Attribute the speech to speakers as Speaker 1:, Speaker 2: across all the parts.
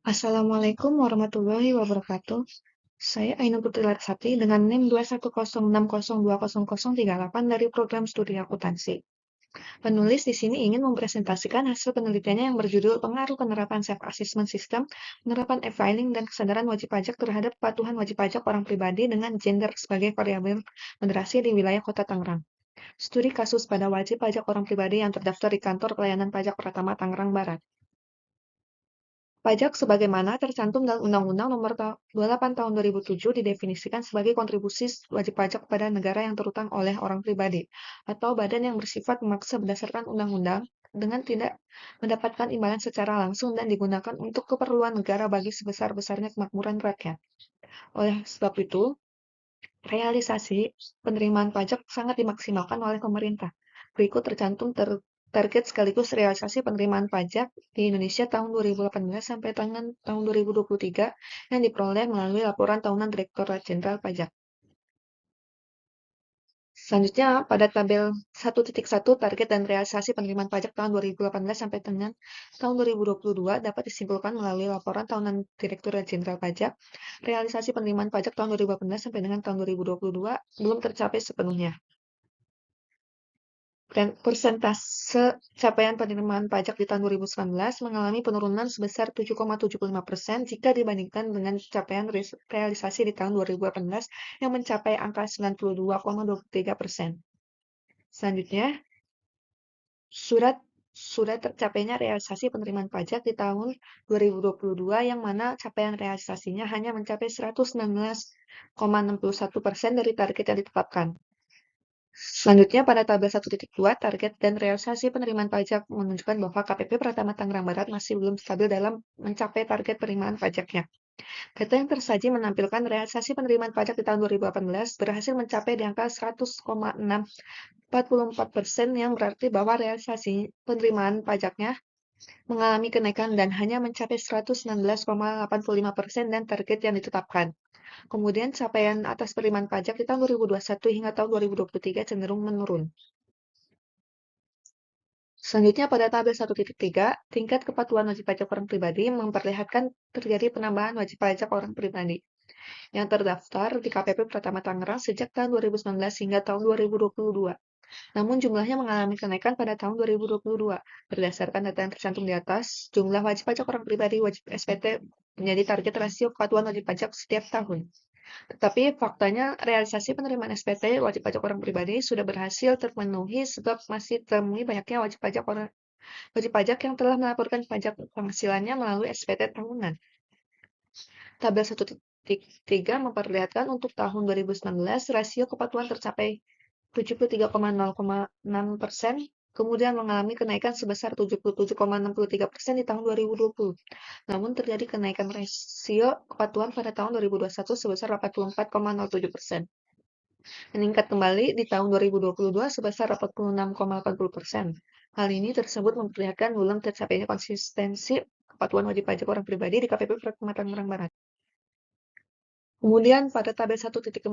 Speaker 1: Assalamualaikum warahmatullahi wabarakatuh. Saya Ainul Putri Larsati dengan NIM 21060200038 dari program studi akuntansi. Penulis di sini ingin mempresentasikan hasil penelitiannya yang berjudul Pengaruh Penerapan Self-Assessment System, Penerapan E-Filing, dan Kesadaran Wajib Pajak terhadap Kepatuhan Wajib Pajak Orang Pribadi dengan Gender sebagai variabel moderasi di wilayah Kota Tangerang. Studi kasus pada wajib pajak orang pribadi yang terdaftar di Kantor Pelayanan Pajak Pratama Tangerang Barat. Pajak sebagaimana tercantum dalam Undang-Undang Nomor 28 Tahun 2007 didefinisikan sebagai kontribusi wajib pajak kepada negara yang terutang oleh orang pribadi atau badan yang bersifat memaksa berdasarkan undang-undang dengan tidak mendapatkan imbalan secara langsung dan digunakan untuk keperluan negara bagi sebesar-besarnya kemakmuran rakyat. Oleh sebab itu, realisasi penerimaan pajak sangat dimaksimalkan oleh pemerintah. Berikut tercantum target sekaligus realisasi penerimaan pajak di Indonesia tahun 2018 sampai tahun 2023 yang diperoleh melalui laporan tahunan Direktorat Jenderal Pajak. Selanjutnya, pada tabel 1.1 target dan realisasi penerimaan pajak tahun 2018 sampai dengan tahun 2022 dapat disimpulkan melalui laporan tahunan Direktorat Jenderal Pajak. Realisasi penerimaan pajak tahun 2018 sampai dengan tahun 2022 belum tercapai sepenuhnya. Persentase capaian penerimaan pajak di tahun 2019 mengalami penurunan sebesar 7,75% jika dibandingkan dengan capaian realisasi di tahun 2018 yang mencapai angka 92,23%. Selanjutnya, surat tercapainya realisasi penerimaan pajak di tahun 2022 yang mana capaian realisasinya hanya mencapai 119,61% dari target yang ditetapkan. Selanjutnya, pada tabel 1.2, target dan realisasi penerimaan pajak menunjukkan bahwa KPP Pratama Tangerang Barat masih belum stabil dalam mencapai target penerimaan pajaknya. Data yang tersaji menampilkan realisasi penerimaan pajak di tahun 2018 berhasil mencapai di angka 100,644% yang berarti bahwa realisasi penerimaan pajaknya mengalami kenaikan dan hanya mencapai 119,85% dan target yang ditetapkan. Kemudian capaian atas penerimaan pajak di tahun 2021 hingga tahun 2023 cenderung menurun. Selanjutnya pada tabel 1.3, tingkat kepatuhan wajib pajak orang pribadi memperlihatkan terjadi penambahan wajib pajak orang pribadi yang terdaftar di KPP Pratama Tangerang sejak tahun 2019 hingga tahun 2022. Namun jumlahnya mengalami kenaikan pada tahun 2022. Berdasarkan data yang tercantum di atas, jumlah wajib pajak orang pribadi wajib SPT menjadi target rasio kepatuhan wajib pajak setiap tahun. Tetapi faktanya realisasi penerimaan SPT wajib pajak orang pribadi sudah berhasil terpenuhi sebab masih temui banyaknya wajib pajak yang telah melaporkan pajak penghasilannya melalui SPT tahunan. Tabel 1.3 memperlihatkan untuk tahun 2019 rasio kepatuhan tercapai 73,06%, kemudian mengalami kenaikan sebesar 77,63% di tahun 2020. Namun terjadi kenaikan rasio kepatuhan pada tahun 2021 sebesar 84,07%. Meningkat kembali di tahun 2022 sebesar 46,80%. Hal ini tersebut memperlihatkan belum tercapainya konsistensi kepatuhan wajib pajak orang pribadi di KPP Pratama Tangerang Barat. Kemudian pada tabel 1.4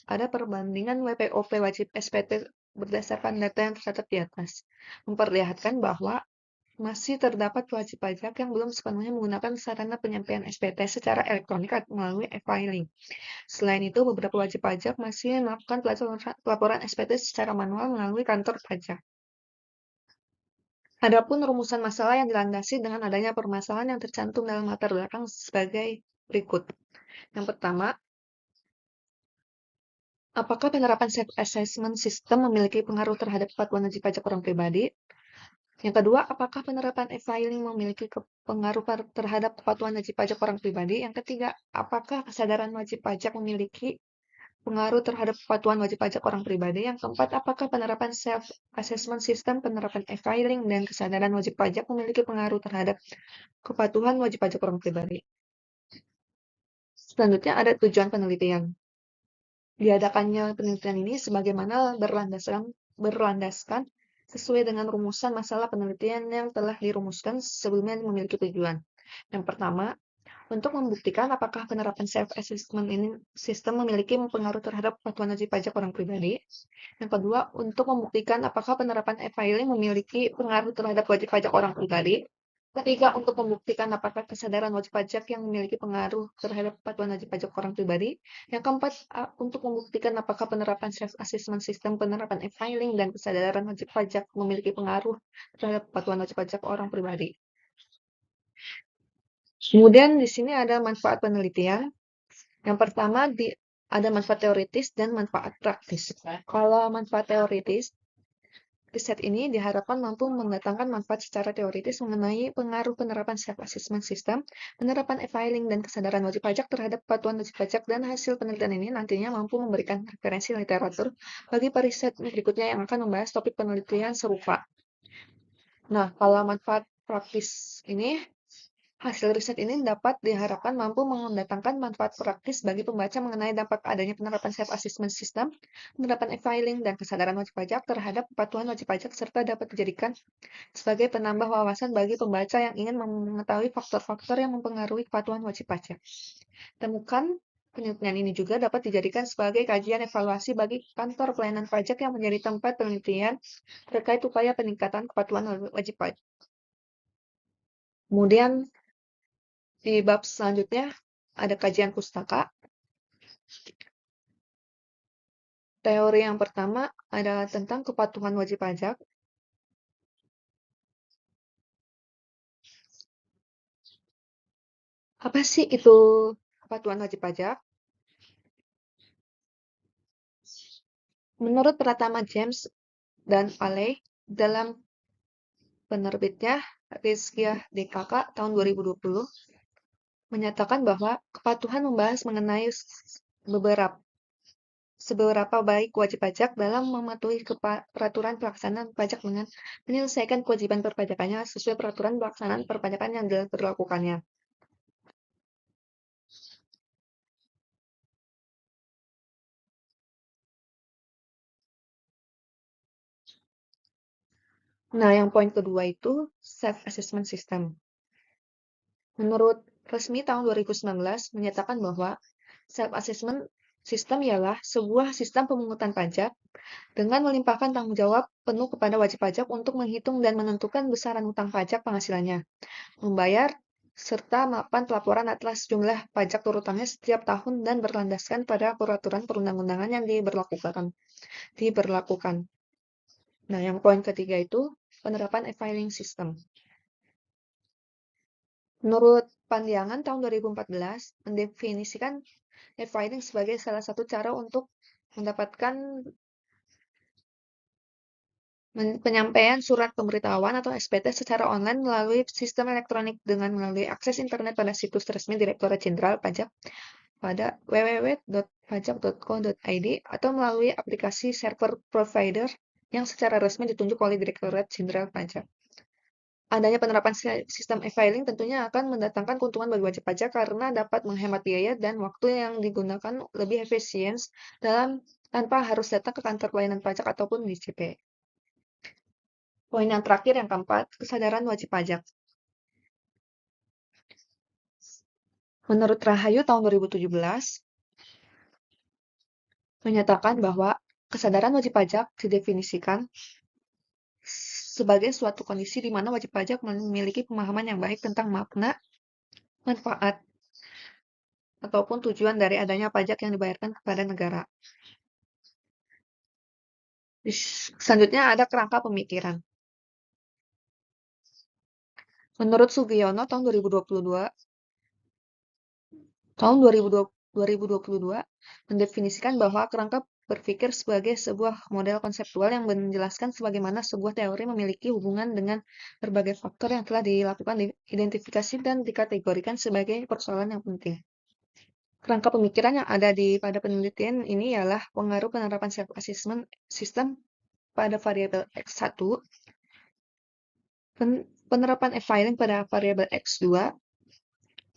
Speaker 1: ada perbandingan WPOP wajib SPT berdasarkan data yang tercatat di atas. Memperlihatkan bahwa masih terdapat wajib pajak yang belum sepenuhnya menggunakan sarana penyampaian SPT secara elektronik atau melalui e-filing. Selain itu, beberapa wajib pajak masih melakukan pelaporan SPT secara manual melalui kantor pajak. Adapun rumusan masalah yang dilandasi dengan adanya permasalahan yang tercantum dalam latar belakang sebagai berikut. Yang pertama, apakah penerapan self-assessment system memiliki pengaruh terhadap kepatuhan wajib pajak orang pribadi? Yang kedua, apakah penerapan e-filing memiliki pengaruh terhadap kepatuhan wajib pajak orang pribadi? Yang ketiga, apakah kesadaran wajib pajak memiliki pengaruh terhadap kepatuhan wajib pajak orang pribadi? Yang keempat, apakah penerapan self-assessment system, penerapan e-filing, dan kesadaran wajib pajak memiliki pengaruh terhadap kepatuhan wajib pajak orang pribadi? Selanjutnya ada tujuan penelitian. Diadakannya penelitian ini sebagaimana berlandaskan sesuai dengan rumusan masalah penelitian yang telah dirumuskan sebelumnya memiliki tujuan. Yang pertama, untuk membuktikan apakah penerapan self-assessment ini sistem memiliki pengaruh terhadap kepatuhan wajib pajak orang pribadi. Yang kedua, untuk membuktikan apakah penerapan e-filing memiliki pengaruh terhadap wajib pajak orang pribadi. Ketiga, untuk membuktikan apakah kesadaran wajib pajak yang memiliki pengaruh terhadap kepatuhan wajib pajak orang pribadi. Yang keempat, untuk membuktikan apakah penerapan self-assessment sistem, penerapan e-filing, dan kesadaran wajib pajak memiliki pengaruh terhadap kepatuhan wajib pajak orang pribadi. Kemudian di sini ada manfaat penelitian. Yang pertama, ada manfaat teoritis dan manfaat praktis. Kalau manfaat teoritis, riset ini diharapkan mampu mendatangkan manfaat secara teoritis mengenai pengaruh penerapan self-assessment system, penerapan e-filing, dan kesadaran wajib pajak terhadap kepatuhan wajib pajak, dan hasil penelitian ini nantinya mampu memberikan referensi literatur bagi periset berikutnya yang akan membahas topik penelitian serupa. Nah, kalau manfaat praktis ini, hasil riset ini dapat diharapkan mampu mendatangkan manfaat praktis bagi pembaca mengenai dampak adanya penerapan self-assessment system, penerapan e-filing, dan kesadaran wajib pajak terhadap kepatuhan wajib pajak, serta dapat dijadikan sebagai penambah wawasan bagi pembaca yang ingin mengetahui faktor-faktor yang mempengaruhi kepatuhan wajib pajak. Temukan penelitian ini juga dapat dijadikan sebagai kajian evaluasi bagi kantor pelayanan pajak yang menjadi tempat penelitian terkait upaya peningkatan kepatuhan wajib pajak. Kemudian di bab selanjutnya ada kajian pustaka. Teori yang pertama adalah tentang kepatuhan wajib pajak. Apa sih itu kepatuhan wajib pajak? Menurut Pratama James dan Aley dalam penerbitnya Rizkyah DKK tahun 2020 menyatakan bahwa kepatuhan membahas mengenai seberapa baik wajib pajak dalam mematuhi peraturan pelaksanaan pajak dengan menyelesaikan kewajiban perpajakannya sesuai peraturan pelaksanaan perpajakan yang diberlakukannya. Nah, yang poin kedua itu self-assessment system. Menurut resmi tahun 2019 menyatakan bahwa self-assessment system ialah sebuah sistem pemungutan pajak dengan melimpahkan tanggung jawab penuh kepada wajib pajak untuk menghitung dan menentukan besaran utang pajak penghasilannya, membayar, serta melakukan pelaporan atas jumlah pajak urutannya setiap tahun dan berlandaskan pada peraturan perundang-undangan yang diberlakukan. Nah, yang poin ketiga itu penerapan e-filing system. Menurut Pandiangan tahun 2014 mendefinisikan e-filing sebagai salah satu cara untuk mendapatkan penyampaian surat pemberitahuan atau SPT secara online melalui sistem elektronik dengan melalui akses internet pada situs resmi Direktorat Jenderal Pajak pada www.pajak.co.id atau melalui aplikasi server provider yang secara resmi ditunjuk oleh Direktorat Jenderal Pajak. Adanya penerapan sistem e-filing tentunya akan mendatangkan keuntungan bagi wajib pajak karena dapat menghemat biaya dan waktu yang digunakan lebih efisien tanpa harus datang ke kantor pelayanan pajak ataupun di CP. Poin yang terakhir, yang keempat, kesadaran wajib pajak. Menurut Rahayu tahun 2017, menyatakan bahwa kesadaran wajib pajak didefinisikan sebagai suatu kondisi di mana wajib pajak memiliki pemahaman yang baik tentang makna, manfaat, ataupun tujuan dari adanya pajak yang dibayarkan kepada negara. Selanjutnya ada kerangka pemikiran. Menurut Sugiono tahun 2022 mendefinisikan bahwa kerangka berpikir sebagai sebuah model konseptual yang menjelaskan sebagaimana sebuah teori memiliki hubungan dengan berbagai faktor yang telah dilakukan identifikasi dan dikategorikan sebagai persoalan yang penting. Kerangka pemikiran yang ada pada penelitian ini ialah pengaruh penerapan self-assessment system pada variabel X1, penerapan e-filing pada variabel X2,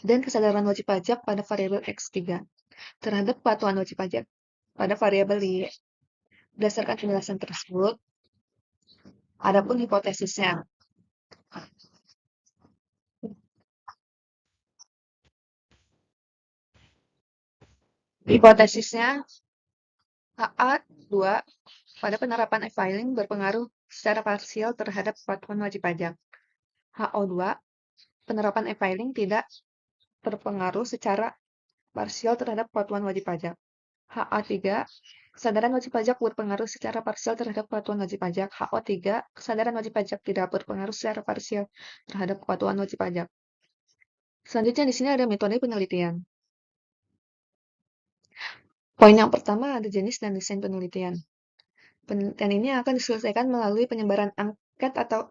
Speaker 1: dan kesadaran wajib pajak pada variabel X3 terhadap kepatuhan wajib pajak pada variabel Y. Berdasarkan penjelasan tersebut, adapun hipotesisnya. Hipotesisnya, HA2 pada penerapan e-filing berpengaruh secara parsial terhadap kepatuhan wajib pajak. HO2 penerapan e-filing tidak berpengaruh secara parsial terhadap kepatuhan wajib pajak. HA3, kesadaran wajib pajak berpengaruh secara parsial terhadap kepatuhan wajib pajak. HO3, kesadaran wajib pajak tidak berpengaruh secara parsial terhadap kepatuhan wajib pajak. Selanjutnya di sini ada metode penelitian. Poin yang pertama ada jenis dan desain penelitian. Penelitian ini akan diselesaikan melalui penyebaran angket atau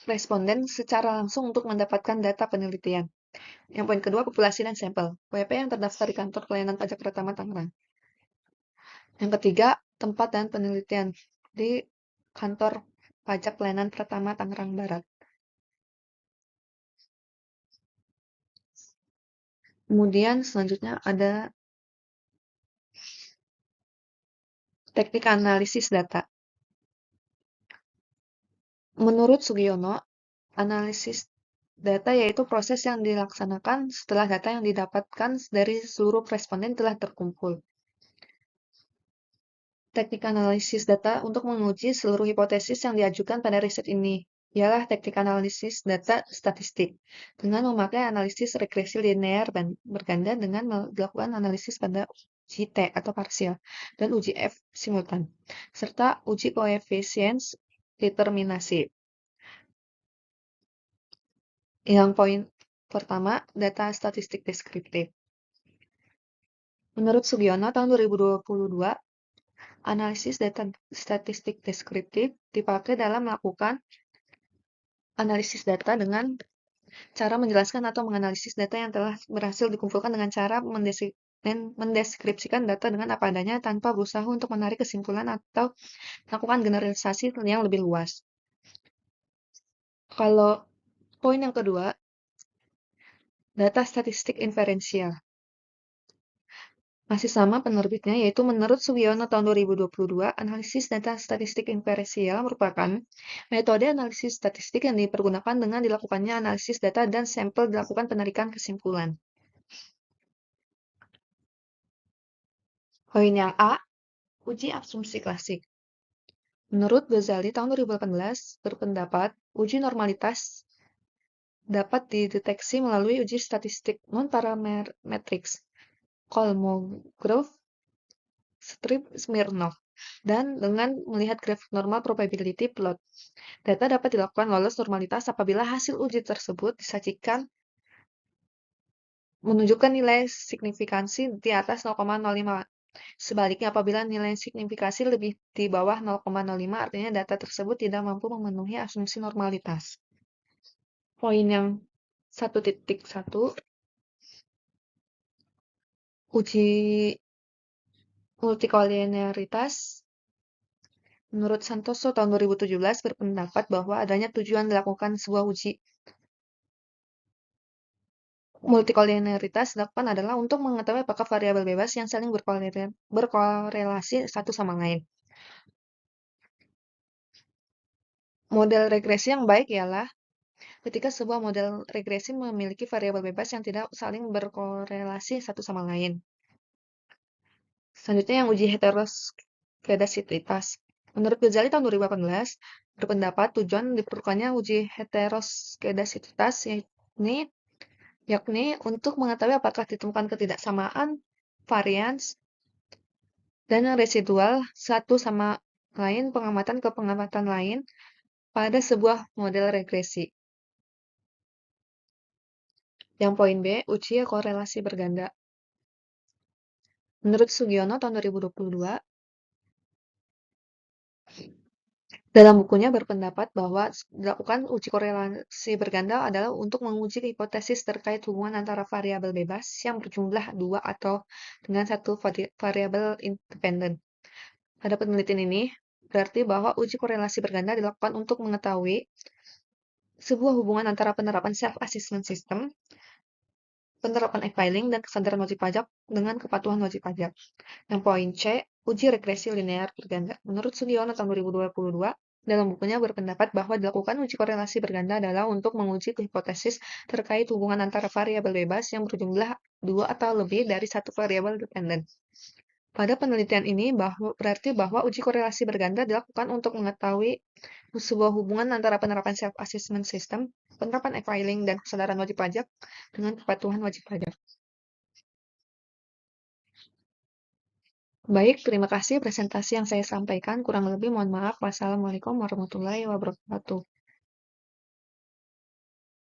Speaker 1: responden secara langsung untuk mendapatkan data penelitian. Yang poin kedua, populasi dan sampel. WP yang terdaftar di kantor pelayanan pajak Pratama Tangerang. Yang ketiga, tempat dan penelitian di kantor pajak pelayanan Pratama Tangerang Barat. Kemudian selanjutnya ada teknik analisis data. Menurut Sugiono, analisis data yaitu proses yang dilaksanakan setelah data yang didapatkan dari seluruh responden telah terkumpul. Teknik analisis data untuk menguji seluruh hipotesis yang diajukan pada riset ini ialah teknik analisis data statistik dengan memakai analisis regresi linear dan berganda dengan melakukan analisis pada uji T atau parsial dan uji F simultan serta uji koefisiens determinasi. Yang poin pertama, data statistik deskriptif. Menurut Sugiono, tahun 2022, analisis data statistik deskriptif dipakai dalam melakukan analisis data dengan cara menjelaskan atau menganalisis data yang telah berhasil dikumpulkan dengan cara mendeskripsikan data dengan apa adanya tanpa berusaha untuk menarik kesimpulan atau melakukan generalisasi yang lebih luas. Kalau poin yang kedua, data statistik inferensial. Masih sama penerbitnya, yaitu menurut Sugiono tahun 2022, analisis data statistik inferensial merupakan metode analisis statistik yang dipergunakan dengan dilakukannya analisis data dan sampel dilakukan penarikan kesimpulan. Poin yang A, uji asumsi klasik. Menurut Ghazali tahun 2018 berpendapat uji normalitas dapat dideteksi melalui uji statistik non-parametric, Kolmogorov, Smirnov, dan dengan melihat grafik normal probability plot. Data dapat dilakukan lolos normalitas apabila hasil uji tersebut disajikan menunjukkan nilai signifikansi di atas 0,05. Sebaliknya, apabila nilai signifikasi lebih di bawah 0,05, artinya data tersebut tidak mampu memenuhi asumsi normalitas. Poin yang 1.1, uji multikolinearitas. Menurut Santoso tahun 2017 berpendapat bahwa adanya tujuan dilakukan sebuah uji multikolinearitas dilakukan adalah untuk mengetahui apakah variabel bebas yang saling berkorelasi satu sama lain. Model regresi yang baik ialah ketika sebuah model regresi memiliki variabel bebas yang tidak saling berkorelasi satu sama lain. Selanjutnya yang uji heteroskedasitas. Menurut Ghazali tahun 2018 berpendapat tujuan diperlukannya uji heteroskedasitas yakni untuk mengetahui apakah ditemukan ketidaksamaan, varians, dan residual satu sama lain pengamatan ke pengamatan lain pada sebuah model regresi. Yang poin B, uji korelasi berganda. Menurut Sugiono tahun 2022, dalam bukunya berpendapat bahwa dilakukan uji korelasi berganda adalah untuk menguji hipotesis terkait hubungan antara variabel bebas yang berjumlah 2 atau dengan satu variabel independen. Pada penelitian ini, berarti bahwa uji korelasi berganda dilakukan untuk mengetahui sebuah hubungan antara penerapan self-assessment system, penerapan e-filing, dan kesadaran wajib pajak dengan kepatuhan wajib pajak. Yang poin C, uji regresi linear berganda. Menurut Sugiono tahun 2022, dalam bukunya berpendapat bahwa dilakukan uji korelasi berganda adalah untuk menguji hipotesis terkait hubungan antara variabel bebas yang berjumlah 2 atau lebih dari satu variabel dependen. Pada penelitian ini berarti bahwa uji korelasi berganda dilakukan untuk mengetahui sebuah hubungan antara penerapan self-assessment system, penerapan e-filing, dan kesadaran wajib pajak dengan kepatuhan wajib pajak. Baik, terima kasih presentasi yang saya sampaikan. Kurang lebih mohon maaf. Wassalamualaikum warahmatullahi wabarakatuh.